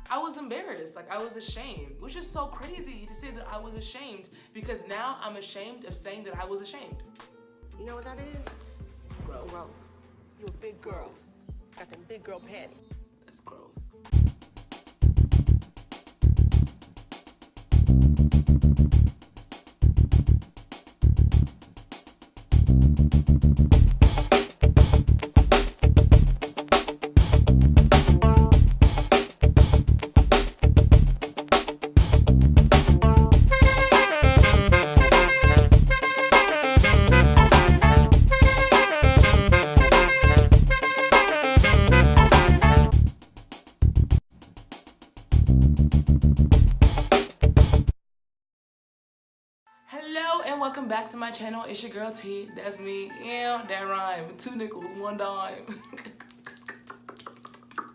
I was embarrassed, like I was ashamed, which is so crazy to say that I was ashamed, because now I'm ashamed of saying that I was ashamed. You know what that is? Growth. Growth. You a big girl. Got them big girl panties. That's growth. Hello and welcome back to my channel. It's your girl T. That's me. Yeah, that rhyme. 2 nickels, 1 dime.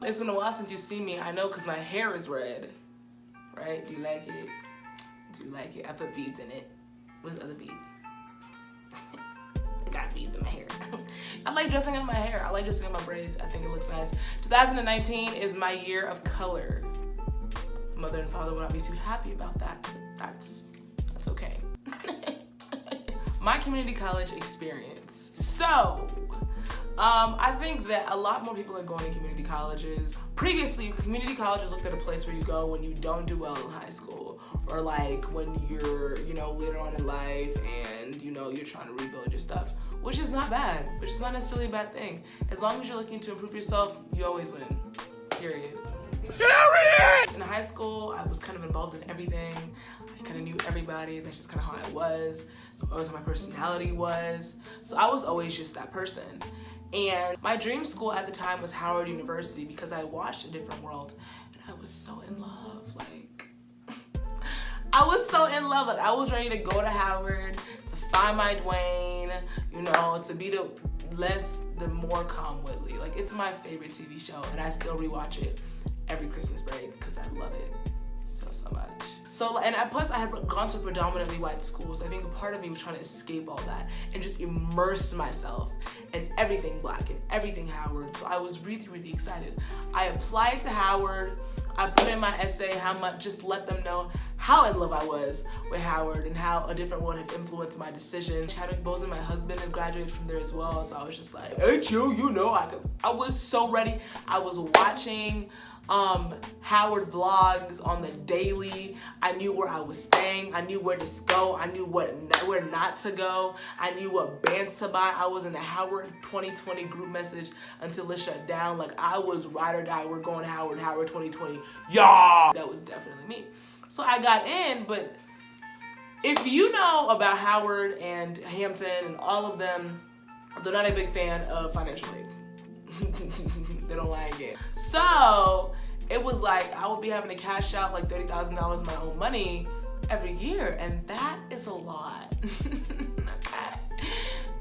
It's been a while since you've seen me. I know because my hair is red. Right? Do you like it? Do you like it? I put beads in it. What's the other bead? I got beads in my hair. I like dressing up my hair. I like dressing up my braids. I think it looks nice. 2019 is my year of color. Mother and father would not be too happy about that. That's okay. My community college experience. So, I think that a lot more people are going to community colleges. Previously, community colleges looked at a place where you go when you don't do well in high school, or like when you're, later on in life and, you're trying to rebuild your stuff, which is not bad, which is not necessarily a bad thing. As long as you're looking to improve yourself, you always win, period. In high school, I was kind of involved in everything. I kind of knew everybody. That's just kind of how I was. That was how my personality was. So I was always just that person. And my dream school at the time was Howard University because I watched A Different World and I was so in love. Like, I was so in love. Like, I was ready to go to Howard, to find my Dwayne, to be the more calm Whitley. Like, it's my favorite TV show and I still rewatch it every Christmas break because I love it so much. So, and plus I had gone to a predominantly white school, so I think a part of me was trying to escape all that and just immerse myself in everything Black and everything Howard. So I was really, really excited. I applied to Howard. I put in my essay, just let them know how in love I was with Howard and how A Different World had influenced my decision. Chadwick Boseman, my husband, had graduated from there as well, so I was just like, hey, I was so ready. I was watching Howard vlogs on the daily. I knew where I was staying. I knew where to go. I knew where not to go. I knew what bands to buy. I was in the Howard 2020 group message until it shut down. Like, I was ride or die. We're going to Howard 2020. Yeah! That was definitely me. So I got in, but if you know about Howard and Hampton and all of them, they're not a big fan of financial aid. They don't like it. So it was like I would be having to cash out like $30,000 of my own money every year, and that is a lot. Okay.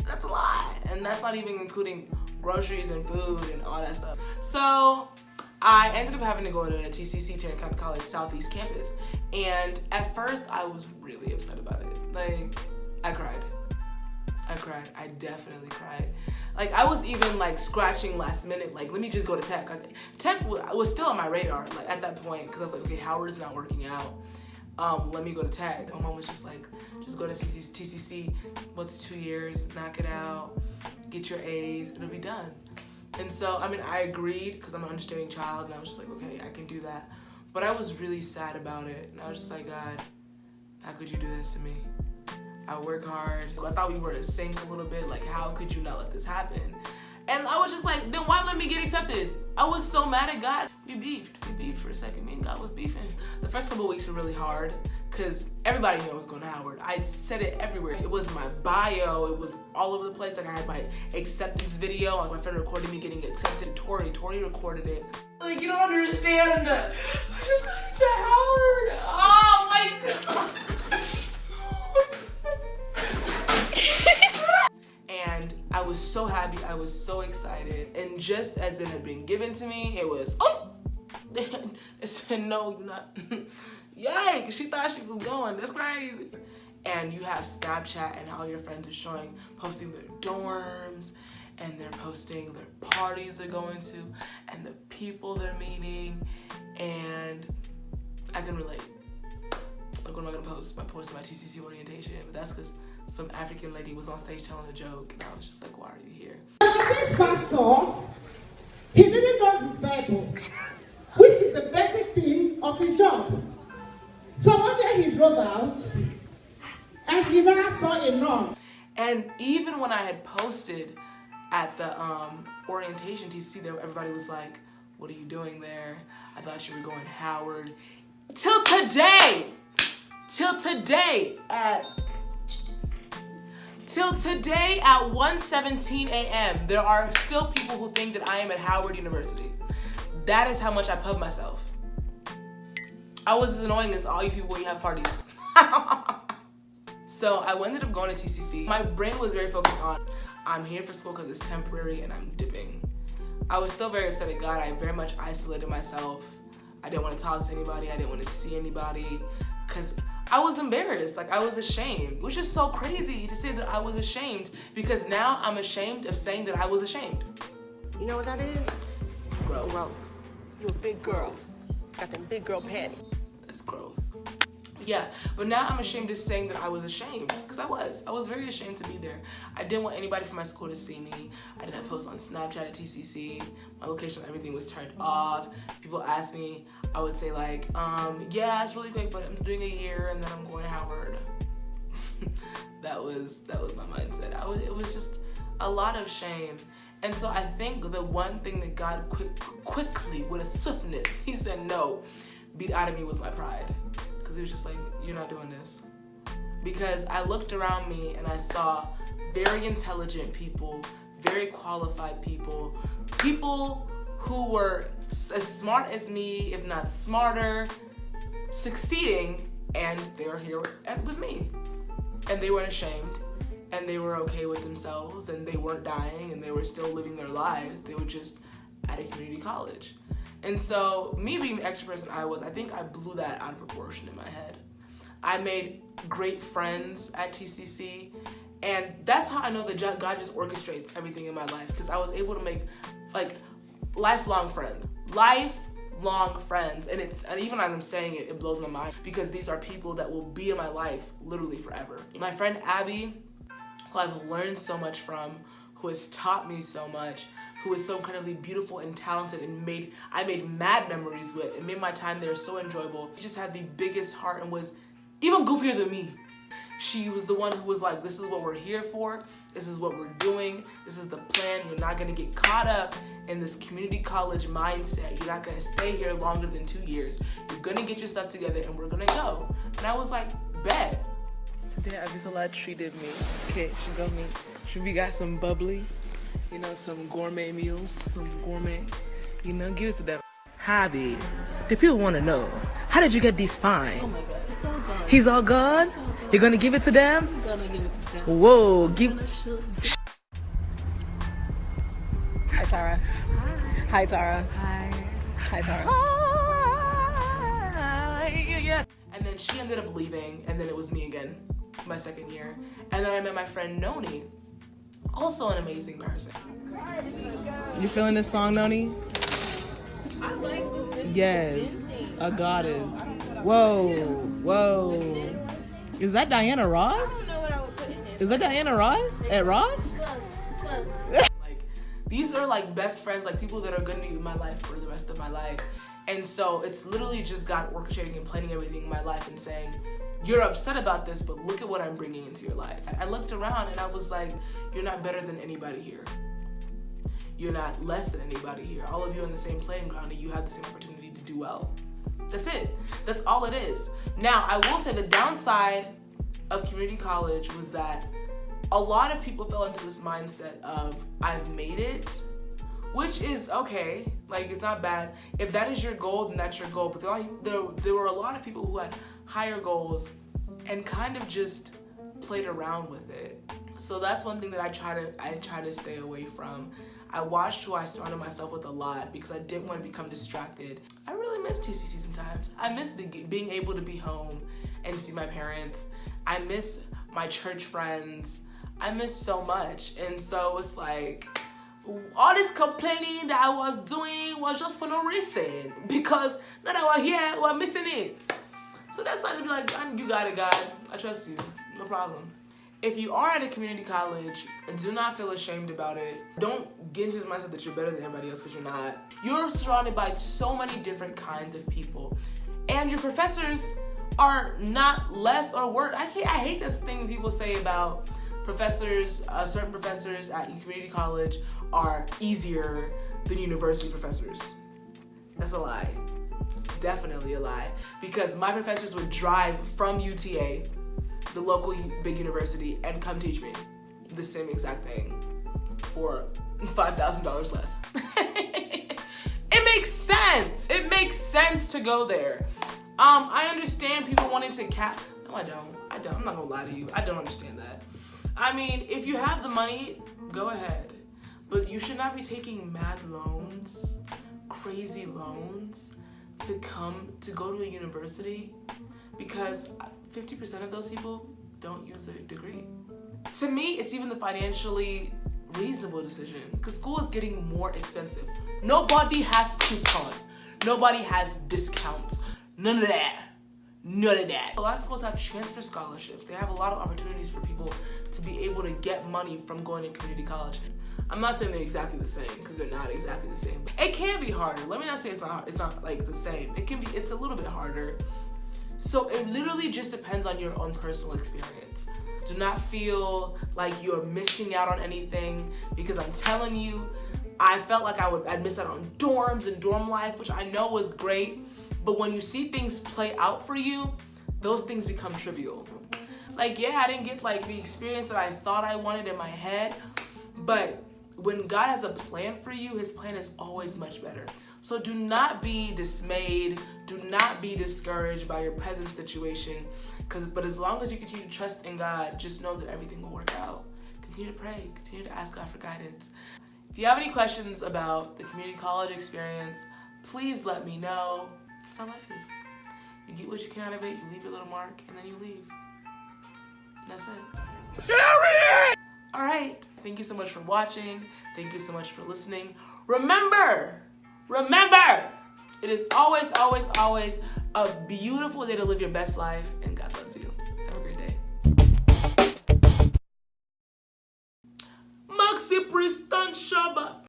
That's a lot, and that's not even including groceries and food and all that stuff. So I ended up having to go to TCC, Tarrant County College Southeast Campus, and at first I was really upset about it. Like, I cried. I definitely cried. Like, I was even like scratching last minute, like, let me just go to tech. Like, tech was still on my radar, like, at that point, because I was like, okay, Howard's not working out. Let me go to tech. My mom was just like, just go to TCC. What's 2 years? Knock it out. Get your A's. It'll be done. And so, I mean, I agreed because I'm an understanding child, and I was just like, okay, I can do that. But I was really sad about it, and I was just like, God, how could you do this to me? I work hard. I thought we were in sync a little bit. Like, how could you not let this happen? And I was just like, then why let me get accepted? I was so mad at God. We beefed for a second. Me and God was beefing. The first couple of weeks were really hard because everybody knew I was going to Howard. I said it everywhere. It was my bio. It was all over the place. Like, I had my acceptance video. Like, my friend recorded me getting accepted. Tori recorded it. Like, you don't understand. I just got into Howard. Oh my God. And I was so happy, I was so excited, and just as it had been given to me, it was, oh! It said, no, you're not. Yikes, she thought she was going, that's crazy. And you have Snapchat and all your friends are posting their dorms, and they're posting their parties they're going to, and the people they're meeting, and I can relate. Like, what am I gonna post? I posted my TCC orientation, but that's because some African lady was on stage telling a joke, and I was just like, why are you here? This pastor, he didn't know his Bible, which is the basic thing of his job. So one day he drove out, and he now saw a nun. And even when I had posted at the orientation TCC, there everybody was like, what are you doing there? I thought you were going to Howard. Till today at 1:17 a.m., there are still people who think that I am at Howard University. That is how much I pub myself. I was as annoying as all you people when you have parties. So I ended up going to TCC. My brain was very focused on, I'm here for school because it's temporary and I'm dipping. I was still very upset at God. I very much isolated myself. I didn't want to talk to anybody. I didn't want to see anybody because I was embarrassed. Like, I was ashamed, which is so crazy to say that I was ashamed, because now I'm ashamed of saying that I was ashamed. You know what that is? Growth. You a big girl. Got them big girl panties. That's growth. Yeah, but now I'm ashamed of saying that I was ashamed, because I was very ashamed to be there. I didn't want anybody from my school to see me. I didn't post on Snapchat at TCC. My location, everything was turned off. People asked me, I would say like, yeah, it's really quick, but I'm doing a year and then I'm going to Howard. that was my mindset. It was just a lot of shame. And so I think the one thing that God quickly, with a swiftness, he said no, beat out of me was my pride. Because he was just like, you're not doing this. Because I looked around me and I saw very intelligent people, very qualified people, people who were as smart as me, if not smarter, succeeding, and they were here with me. And they weren't ashamed, and they were okay with themselves, and they weren't dying, and they were still living their lives. They were just at a community college. And so, me being the extra person I think I blew that out of proportion in my head. I made great friends at TCC, and that's how I know that God just orchestrates everything in my life, because I was able to make like lifelong friends. Lifelong friends. And even as I'm saying it, it blows my mind, because these are people that will be in my life literally forever. My friend Abby, who I've learned so much from, who has taught me so much, who is so incredibly beautiful and talented, and I made mad memories with, and made my time there so enjoyable. She just had the biggest heart and was even goofier than me. She was the one who was like, this is what we're here for, this is what we're doing, this is the plan. You're not gonna get caught up in this community college mindset. You're not gonna stay here longer than 2 years. You're gonna get your stuff together and we're gonna go. And I was like, bet. Today Abisola treated me. Okay, she got some bubbly, some gourmet meals, some gourmet, give it to them. Hobby, the people want to know, how did you get these fine? Oh my God, it's all gone. He's all gone? You're gonna give it to them? I'm gonna give it to them. Whoa, Hi, Tara. Hi, Tara. Hi. Hi, Tara. Hi. And then she ended up leaving, and then it was me again, my second year. And then I met my friend Noni, also an amazing person. You feeling this song, Noni? I like this. Yes, a goddess. Whoa. Is that Diana Ross? I don't know what I would put in it. Is that Diana Ross at Ross? Close. Like, these are like best friends, like people that are gonna be in my life for the rest of my life. And so it's literally just God orchestrating and planning everything in my life and saying, you're upset about this, but look at what I'm bringing into your life. I looked around and I was like, you're not better than anybody here. You're not less than anybody here. All of you on the same playing ground, and you have the same opportunity to do well. That's it. That's all it is. Now, I will say the downside of community college was that a lot of people fell into this mindset of, I've made it, which is okay. Like, it's not bad. If that is your goal, then that's your goal. But there were a lot of people who had higher goals and kind of just played around with it. So that's one thing that I try to stay away from. I watched who I surrounded myself with a lot, because I didn't want to become distracted. I really miss TCC sometimes. I miss being able to be home and see my parents. I miss my church friends. I miss so much. And so it's like, all this complaining that I was doing was just for no reason, because now that we're here, we're missing it. So that's why I just be like, you got it, God. I trust you. No problem. If you are at a community college, do not feel ashamed about it. Don't get into this mindset that you're better than everybody else, because you're not. You're surrounded by so many different kinds of people. And your professors are not less or worse. I hate this thing people say about professors, certain professors at community college are easier than university professors. That's a lie. Definitely a lie. Because my professors would drive from UTA, the local big university, and come teach me the same exact thing for $5,000 less. It makes sense. It makes sense to go there. I understand people wanting to No, I don't. I'm not gonna lie to you. I don't understand that. I mean, if you have the money, go ahead. But you should not be taking mad loans, crazy loans, to go to a university, because 50% of those people don't use a degree. To me, it's even the financially reasonable decision, because school is getting more expensive. Nobody has coupon. Nobody has discounts. None of that. None of that. A lot of schools have transfer scholarships. They have a lot of opportunities for people to be able to get money from going to community college. I'm not saying they're exactly the same, because they're not exactly the same. It can be harder. Let me not say it's not like the same. It's a little bit harder. So it literally just depends on your own personal experience. Do not feel like you're missing out on anything, because I'm telling you, I felt like I'd miss out on dorms and dorm life, which I know was great, but when you see things play out for you, those things become trivial. Like, yeah, I didn't get like the experience that I thought I wanted in my head, but when God has a plan for you, his plan is always much better. So do not be dismayed. Do not be discouraged by your present situation. But as long as you continue to trust in God, just know that everything will work out. Continue to pray. Continue to ask God for guidance. If you have any questions about the community college experience, please let me know. That's how life is. You get what you can out of it, you leave your little mark, and then you leave. That's it. Period! All right. Thank you so much for watching. Thank you so much for listening. Remember, it is always, always, always a beautiful day to live your best life, and God loves you. Have a great day. Maxi Pristan Shaba.